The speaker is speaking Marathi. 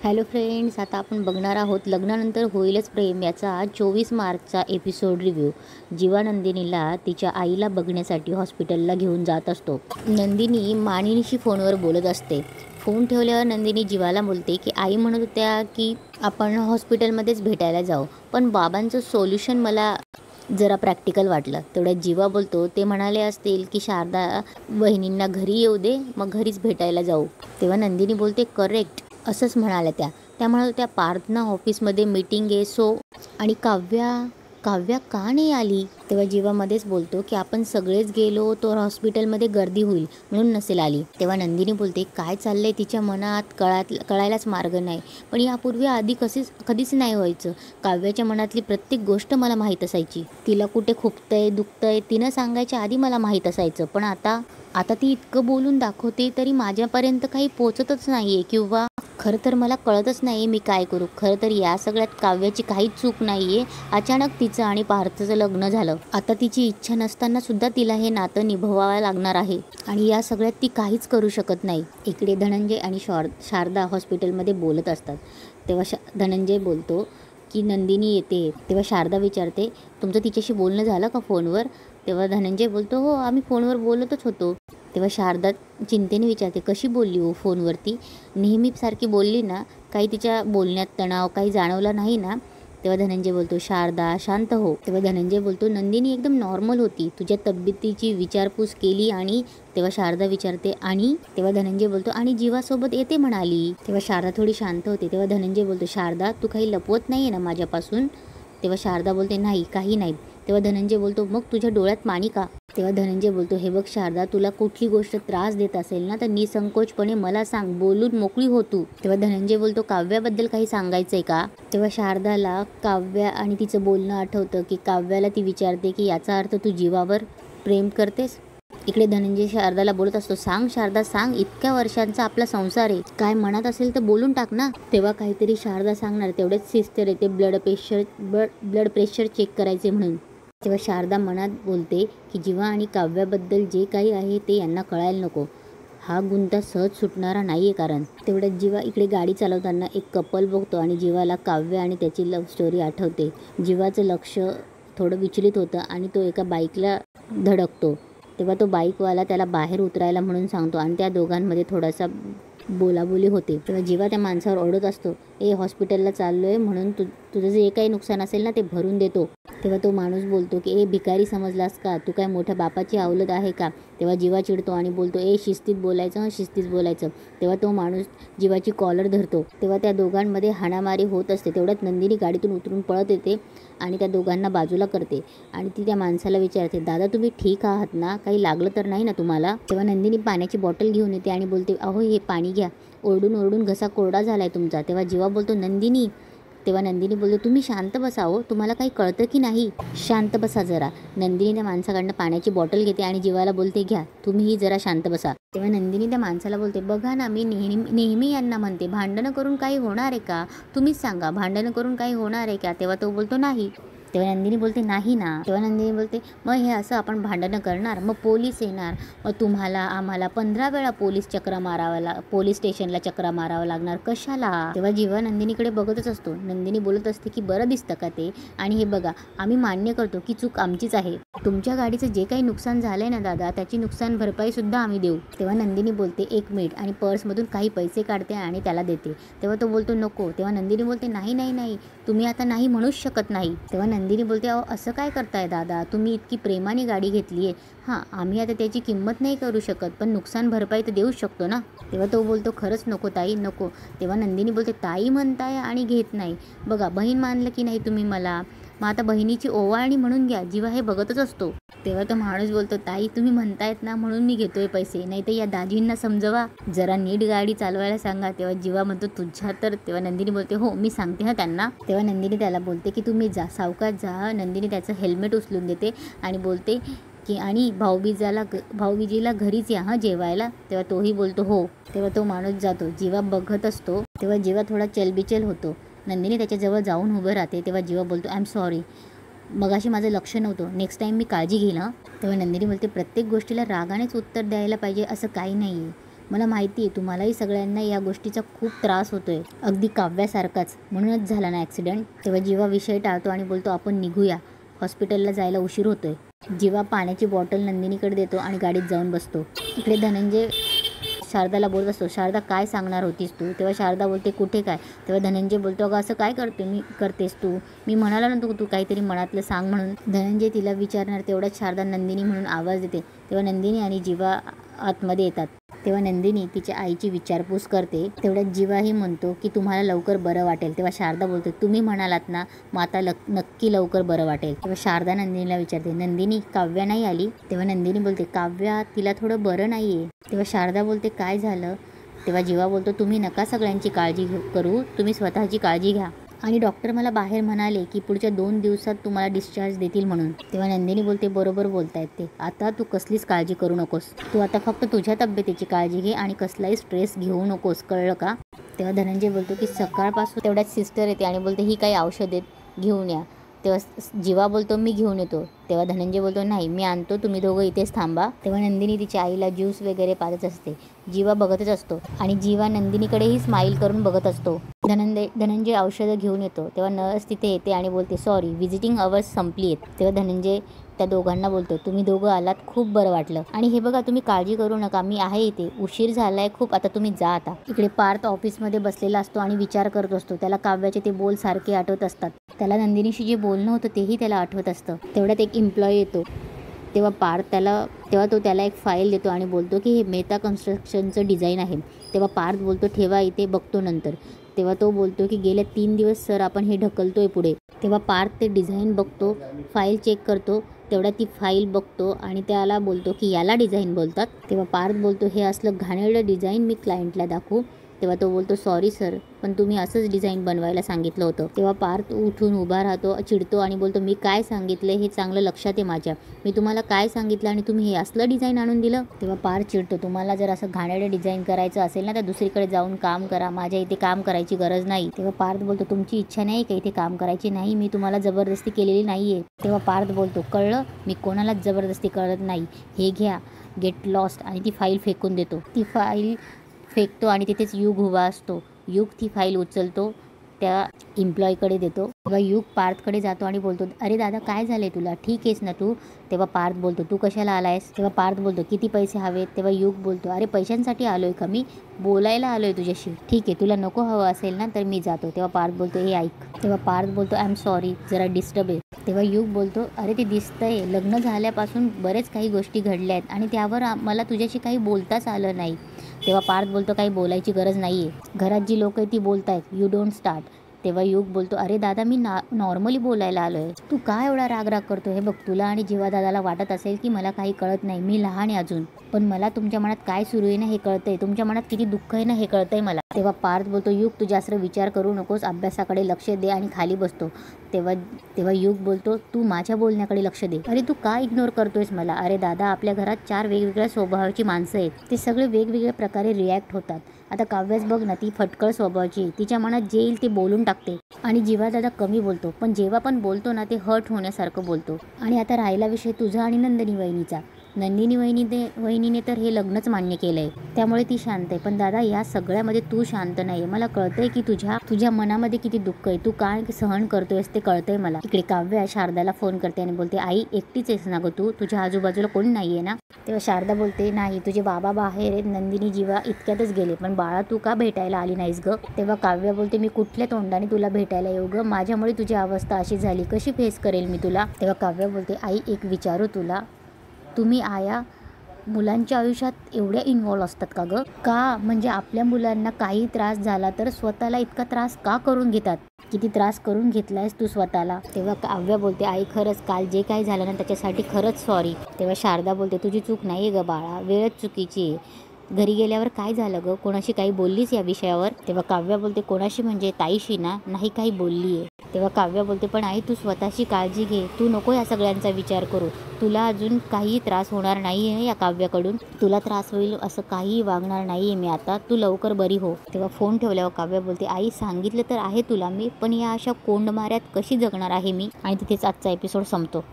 हॅलो फ्रेंड्स, आता आपण बघणार आहोत लग्नानंतर होईलच प्रेम याचा 24 मार्चचा एपिसोड रिव्ह्यू. जीवा नंदिनीला तिच्या आईला बघण्यासाठी हॉस्पिटलला घेऊन जात असतो. नंदिनी मानिनीशी फोनवर बोलत असते. फोन ठेवल्यावर नंदिनी जीवाला बोलते की आई म्हणत होत्या की आपण हॉस्पिटलमध्येच भेटायला जाऊ, पण बाबांचं सोल्युशन मला जरा प्रॅक्टिकल वाटलं. तेवढ्यात जीवा बोलतो, ते म्हणाले असतील की शारदा बहिणींना घरी येऊ दे, मग घरीच भेटायला जाऊ. तेव्हा नंदिनी बोलते करेक्ट, असंच म्हणाल्या त्या म्हणत होत्या पार्थना ऑफिसमध्ये मीटिंग आहे आणि काव्या का नाही आली. तेव्हा जीवा मध्येच बोलतो की आपण सगळेच गेलो तर हॉस्पिटलमध्ये गर्दी होईल म्हणून नसेल आली. तेव्हा नंदिनी बोलते काय चाललंय तिच्या मनात कळायलाच मार्ग नाही, पण यापूर्वी आधी कधीच नाही व्हायचं. काव्याच्या मनातली प्रत्येक गोष्ट मला माहीत असायची. तिला कुठे खुपतंय दुखतंय तिनं सांगायच्या आधी मला माहीत असायचं, पण आता ती इतकं बोलून दाखवते तरी माझ्यापर्यंत काही पोचतच नाहीये, किंवा खरं तर मला कळतच नाही मी काय करू. खरं तर या सगळ्यात काव्याची काहीच चूक नाहीये. अचानक तिचं आणि पार्थचं लग्न झालं. आता तिची इच्छा नसताना सुद्धा तिला हे नातं निभवावं लागणार आहे आणि या सगळ्यात ती काहीच करू शकत नाही. इकडे धनंजय आणि शारदा हॉस्पिटलमध्ये बोलत असतात. तेव्हा धनंजय बोलतो की नंदिनी येते. तेव्हा शारदा विचारते तुमचं तिच्याशी बोलणं झालं का फोनवर. तेव्हा धनंजय बोलतो हो, आम्ही फोनवर बोलतच होतो. तेव्हा शारदा चिंतेने विचारते कशी बोलली हो फोनवरती. नेहमीसारखी बोलली ना, काही तिच्या बोलण्यात तणाव काही जाणवला नाही ना. तेव्हा धनंजय बोलतो शारदा शांत हो. तेव्हा धनंजय बोलतो नंदिनी एकदम नॉर्मल होती, तुझ्या तब्येतीची विचारपूस केली. आणि तेव्हा शारदा विचारते आणि तेव्हा धनंजय बोलतो आणि जीवासोबत येते म्हणाली. तेव्हा शारदा थोडी शांत होते. तेव्हा धनंजय बोलतो शारदा तू काही लपवत नाही आहे ना माझ्यापासून. तेव्हा शारदा बोलते नाही, काही नाही. तेव्हा धनंजय बोलतो मग तुझ्या डोळ्यात पाणी का. तेव्हा धनंजय बोलतो हे बघ शारदा, तुला कुठली गोष्ट त्रास देत असेल ना तर निसंकोचपणे मला सांग, बोलून मोकळी हो तू. तेव्हा धनंजय बोलतो काव्याबद्दल काही सांगायचंय का. तेव्हा शारदाला काव्या आणि तिचं बोलणं आठवतं की काव्याला ती विचारते की याचा अर्थ तू जीवावर प्रेम करतेस. इकडे धनंजय शारदाला बोलत असतो सांग शारदा सांग, इतक्या वर्षांचा आपला संसार आहे, काय मनात असेल तर बोलून टाक ना. तेव्हा काहीतरी शारदा सांगणार तेवढेच सिस्टर येते ब्लड प्रेशर चेक करायचे म्हणून. तेव्हा शारदा मनात बोलते की जीवा आणि काव्याबद्दल जे काही आहे ते यांना कळायला नको. हा गुंता सहज सुटणारा नाहीये. कारण तेवढ्यात जीवा इकडे गाडी चालवताना एक कपल बघतो आणि जीवाला काव्य आणि त्याची लव्ह स्टोरी आठवते. जीवाचं लक्ष थोडं विचलित होतं आणि तो एका बाईकला धडकतो. तेव्हा तो बाईकवाला त्याला बाहेर उतरायला म्हणून सांगतो आणि त्या दोघांमध्ये थोडासा बोलाबोली होते. तेव्हा जीवा त्या माणसावर ओरडत असतो हॉस्पिटलला चाललोय म्हणून तुझं जे काही नुकसान असेल ना ते भरून देतो. तेव्हा तो माणूस बोलतो की भिकारी समजलास का, तू काय मोठ्या बापाची अवलद आहे का. तेव्हा जीवा चिडतो आणि बोलतो शिस्तीत बोलायचं शिस्तीत बोलायचं. तेव्हा तो माणूस जीवाची कॉलर धरतो. तेव्हा त्या दोघांमध्ये हाणामारी होत असते. तेवढ्यात नंदिनी गाडीतून उतरून पळत येते आणि त्या दोघांना बाजूला करते आणि ती त्या माणसाला विचारते दादा तुम्ही ठीक आहात ना, काही लागलं तर नाही ना तुम्हाला. तेव्हा नंदिनी पाण्याची बॉटल घेऊन येते आणि बोलते अहो हे पाणी घ्या, ओरडून ओरडून घसा कोरडा झालाय तुमचा. तेव्हा जीवा बोलतो नंदिनी. तेव्हा नंदिनी बोलतो तुम्ही शांत बसा हो, तुम्हाला काही कळतं की नाही, शांत बसा जरा. नंदिनी त्या माणसाकडनं पाण्याची बॉटल घेते आणि जीवाला बोलते घ्या तुम्हीही जरा शांत बसा. तेव्हा नंदिनी त्या माणसाला बोलते बघा ना, मी नेहमी यांना म्हणते भांडणं करून काही होणार आहे का, तुम्हीच सांगा भांडणं करून काही होणार आहे का. तेव्हा तो बोलतो नाही. तेव्हा नंदिनी बोलते नाही ना. तेव्हा नंदिनी बोलते मग हे असं आपण भांडणं करणार, मग पोलीस येणार, मग तुम्हाला आम्हाला 15 वेळा पोलीस स्टेशनला चक्रा मारावं लागणार कशाला. तेव्हा जीवा नंदिनीकडे बघतच असतो. नंदिनी बोलत असते की बरं दिसतं का ते, आणि हे बघा आम्ही मान्य करतो की चूक आमचीच आहे. तुमच्या गाडीचं जे काही नुकसान झालंय ना दादा, त्याची नुकसान भरपाई सुद्धा आम्ही देऊ. तेव्हा नंदिनी बोलते 1 मिनिट आणि पर्समधून काही पैसे काढते आणि त्याला देते. तेव्हा तो बोलतो नको. तेव्हा नंदिनी बोलते नाही नाही नाही, तुम्ही आता नाही म्हणूच शकत नाही. तेव्हा नंदिनी बोलते अहो असं काय करताय दादा, तुम्ही इतकी प्रेमाने गाडी घेतली आहे. हां आम्ही आता त्याची किंमत नाही करू शकत, पण नुकसान भरपाई तर देऊच शकतो ना. तेव्हा तो बोलतो खरंच नको ताई नको. तेव्हा नंदिनी बोलते ताई म्हणताय आणि घेत नाही, बघा बहीण मानलं की नाही तुम्ही मला, मग आता बहिणीची ओवाळणी म्हणून घ्या. जीवा हे बघतच असतो. तेव्हा तो माणूस बोलतो ताई तुम्ही म्हणतायत ना म्हणून मी घेतोय पैसे, नाही तर या दाजींना समजवा, जरा नीट गाडी चालवायला सांगा. तेव्हा जीवा म्हणतो तुझ्या तर. तेव्हा नंदिनी बोलते हो मी सांगते ना त्यांना. तेव्हा नंदिनी त्याला बोलते की तुम्ही जा सावकाश जा. नंदिनी त्याचं हेल्मेट उचलून देते आणि बोलते की आणि भाऊबीजेला घरीच या हां जेवायला. तेव्हा तोही बोलतो हो. तेव्हा तो माणूस जातो. जीवा बघत असतो. तेव्हा जीवा थोडा चलबिचल होतो. नंदिनी त्याच्याजवळ जाऊन उभं राहते. तेव्हा जीवा बोलतो आय एम सॉरी, मगाशी माझं लक्ष नव्हतं, नेक्स्ट टाईम मी काळजी घेईल हां. तेव्हा नंदिनी बोलते प्रत्येक गोष्टीला रागानेच उत्तर द्यायला पाहिजे असं काही नाही आहे. मला माहिती आहे तुम्हालाही सगळ्यांना या गोष्टीचा खूप त्रास होतोय, अगदी काव्यासारखाच, म्हणूनच झाला ना ॲक्सिडेंट. तेव्हा जीवा विषय टाळतो आणि बोलतो आपण निघूया, हॉस्पिटलला जायला उशीर होतोय. जीवा पाण्याची बॉटल नंदिनीकडे देतो आणि गाडीत जाऊन बसतो. इकडे धनंजय शारदाला बोलत असतो, शारदा काय सांगणार होतीस तू? तेव्हा शारदा बोलते कुठे काय? तेव्हा धनंजय बोलतो अगं असं काय करतेस तू? मी म्हणाला ना तू काहीतरी मनातलं सांग म्हणून. धनंजय तिला विचारणार तेवढ्यात शारदा नंदिनी म्हणून आवाज देते. तेव्हा नंदिनी आणि जीवा आतमध्ये येतात. तेव्हा नंदिनी तिच्या आईची विचारपूस करते. तेवढ्यात जीवाही म्हणतो की तुम्हाला लवकर बरं वाटेल. तेव्हा शारदा बोलते तुम्ही म्हणालात ना मग आता नक्की लवकर बरं वाटेल. तेव्हा शारदा नंदिनीला विचारते नंदिनी काव्या नाही आली? तेव्हा नंदिनी बोलते काव्या तिला थोडं बरं नाही आहे. तेव्हा शारदा बोलते काय झालं? तेव्हा जीवा बोलतो तुम्ही नका सगळ्यांची काळजी करू, तुम्ही स्वतःची काळजी घ्या. आणि डॉक्टर मला बाहेर म्हणाले की पुढच्या 2 दिवसात तुम्हाला डिस्चार्ज देतील म्हणून. तेव्हा नंदिनी बोलते बरोबर बोलतायत ते, आता तू कसलीच काळजी करू नकोस, तू आता फक्त तुझ्या तब्येतीची काळजी घे आणि कसलाही स्ट्रेस घेऊ नकोस, कळलं का? तेव्हा धनंजय बोलतो की सकाळपासून तेवढ्याच सिस्टर येते आणि बोलते ही काही औषध आहेत घेऊन या. तेव्हा जीवा बोलतो मी घेऊन येतो. तेव्हा धनंजय बोलतो नाही मी आणतो, तुम्ही दोघं इथेच थांबा. तेव्हा नंदिनी तिच्या आईला ज्यूस वगैरे पाजत असते. जीवा बघतच असतो आणि जीवा नंदिनीकडेही स्माईल करून बघत असतो. धनंजय औषधं घेऊन येतो. तेव्हा नर्स तिथे येते आणि बोलते सॉरी विजिटिंग अवर्स संपली आहेत. तेव्हा धनंजय त्या दोघांना बोलतो तुम्ही दोघं आलात खूप बरं वाटलं आणि हे बघा तुम्ही काळजी करू नका, मी आहे इथे, उशीर झालाय खूप, आता तुम्ही जा आता. इकडे पार्थ ऑफिसमध्ये बसलेला असतो आणि विचार करत असतो. त्याला काव्याचे ते बोल सारखे आठवत असतात. त्याला नंदिनीशी जे बोलणं होतं तेही त्याला आठवत असतं. तेवढ्यात एक एम्प्लॉई येतो. तेव्हा तो त्याला एक फाईल देतो आणि बोलतो की हे मेहता कन्स्ट्रक्शनचं डिझाईन आहे. तेव्हा पार्थ बोलतो ठेवा इथे, बघतो नंतर. तेव्हा तो बोलतो की गेल्या 3 दिवस सर आपण हे ढकलतोय पुढे. तेव्हा पार्थ ते डिझाईन बघतो, फाईल चेक करतो. तेवढ्यात ती फाईल बघतो आणि त्याला बोलतो की याला डिझाईन बोलतात. तेव्हा पार्थ बोलतो हे असलं घाणेरडं डिझाईन मी क्लायंटला दाखवू. तेव्हा तो बोलतो सॉरी सर पण तुम्ही असंच डिझाईन बनवायला सांगितलं होतं. तेव्हा पार्थ उठून उभा राहतो, चिडतो आणि बोलतो मी काय सांगितलं हे चांगलं लक्षात आहे माझ्या, मी तुम्हाला काय सांगितलं आणि तुम्ही हे असलं डिझाईन आणून दिलं. तेव्हा पार्थ चिडतो तुम्हाला जर असं घाणेरडं डिझाईन करायचं असेल ना तर दुसरीकडे जाऊन काम करा, माझ्या इथे काम करायची गरज नाही. तेव्हा पार्थ बोलतो तुमची इच्छा नाही का इथे काम करायची? नाही मी तुम्हाला जबरदस्ती केलेली नाहीये. तेव्हा पार्थ बोलतो कळलं, मी कोणालाच जबरदस्ती करत नाही, हे घ्या, गेट लॉस्ट, आणि ती फाईल फेकून देतो. ती फाईल फेकतो आणि तिथेच युग उभा असतो. युग ती फाईल उचलतो, त्या एम्प्लॉईकडे देतो. तेव्हा युग पार्थकडे जातो आणि बोलतो अरे दादा काय झालंय तुला, ठीक आहेस ना तू? तेव्हा पार्थ बोलतो तू कशाला आलायस? तेव्हा पार्थ बोलतो किती पैसे हवेत? तेव्हा युग बोलतो अरे पैशांसाठी आलोय का, मी बोलायला आलोय तुझ्याशी. ठीक आहे तुला नको हवं असेल ना तर मी जातो. तेव्हा पार्थ बोलतो हे ऐक. तेव्हा पार्थ बोलतो आय एम सॉरी जरा डिस्टर्ब आहे. तेव्हा युग बोलतो अरे ते दिसतंय लग्न झाल्यापासून बरेच काही गोष्टी घडल्या आहेत आणि त्यावर मला तुझ्याशी काही बोलताच आलं नाही. तेव्हा पार्थ बोलतो काही बोलायची गरज नाही आहे, घरात जी लोक आहेत ती बोलत आहेत, यू डोंट स्टार्ट. तेव्हा युग बोलतो अरे दादा मी नॉर्मली बोलायला आलोय, तू काय एवढा राग करतो? हे बघ तुला आणि जीवा दादाला वाटत असेल की मला काही कळत नाही, मी लहान आहे अजून, पण मला तुमच्या मनात काय सुरू आहे ना हे कळतंय, तुमच्या मनात किती दुःख आहे ना हे कळतंय मला. तेव्हा पार्थ बोलतो युग तू जास्त विचार करू नकोस, अभ्यासाकडे लक्ष दे, आणि खाली बसतो. तेव्हा युग बोलतो तू माझ्या बोलण्याकडे लक्ष दे. अरे तू का इग्नोर करतोयस मला? अरे दादा आपल्या घरात 4 वेगवेगळ्या स्वभावाची माणसं आहेत, ते सगळे वेगवेगळ्या प्रकारे रिॲक्ट होतात. आता काव्याच बघ ना, ती फटकळ स्वभावाची, तिच्या मनात जे येईल ते बोलून टाकते आणि जीवा दादा कमी बोलतो, पण जेव्हा पण बोलतो ना ते हर्ट होण्यासारखं बोलतो. आणि आता राहिला विषय तुझा आणि नंदिनी वहिनीचा. नंदिनी वहिनीने तर हे लग्नच मान्य केलंय, त्यामुळे ती शांत आहे. पण दादा या सगळ्यामध्ये तू शांत नाही आहे, मला कळतंय की तुझ्या मनामध्ये किती दुःख आहे, तू काय सहन करतोयस ते कळतंय मला. इकडे काव्या शारदाला फोन करते आणि बोलते आई एकटीच आहेस ना गं तू, तुझ्या आजूबाजूला कोणी नाहीये ना? तेव्हा शारदा बोलते नाही तुझे बाबा बाहेर आहेत, नंदिनी जीवा इतक्यातच गेले, पण बाळा तू का भेटायला आली नाहीस ग? तेव्हा काव्या बोलते मी कुठल्या तोंडाने तुला भेटायला येऊ ग, माझ्यामुळे तुझी अवस्था अशी झाली, कशी फेस करेल मी तुला? तेव्हा काव्या बोलते आई एक विचारू तुला, तुम्ही आया मुलांच्या आयुष्यात एवढ्या इन्व्हॉल्व असतात का ग? का म्हणजे आपल्या मुलांना काही त्रास झाला तर स्वतःला इतका त्रास का करून घेतात? किती त्रास करून घेतलायस तू स्वतःला? तेव्हा काव्या बोलते आई खरंच काल जे काही झालं ना त्याच्यासाठी खरंच सॉरी. तेव्हा शारदा बोलते तुझी चूक नाही ग बाळा, वेळच चुकीची आहे. घरी गेल्यावर काय झालं ग, कोणाशी काही बोललीस या विषयावर? तेव्हा काव्या बोलते कोणाशी म्हणजे ताईशी ना, नाही काही बोलली आहे. तेव्हा काव्या बोलते पण आई तू स्वतःची काळजी घे, तू नको या सगळ्यांचा विचार करू, तुला अजून काही त्रास होणार नाही आहे या काव्याकडून, तुला त्रास होईल असं काही वागणार नाही आहे मी आता, तू लवकर बरी हो. तेव्हा फोन ठेवल्यावर काव्या बोलते आई सांगितलं तर आहे तुला मी, पण या अशा कोंडमाऱ्यात कशी जगणार आहे मी? आणि तिथेच आजचा एपिसोड संपतो.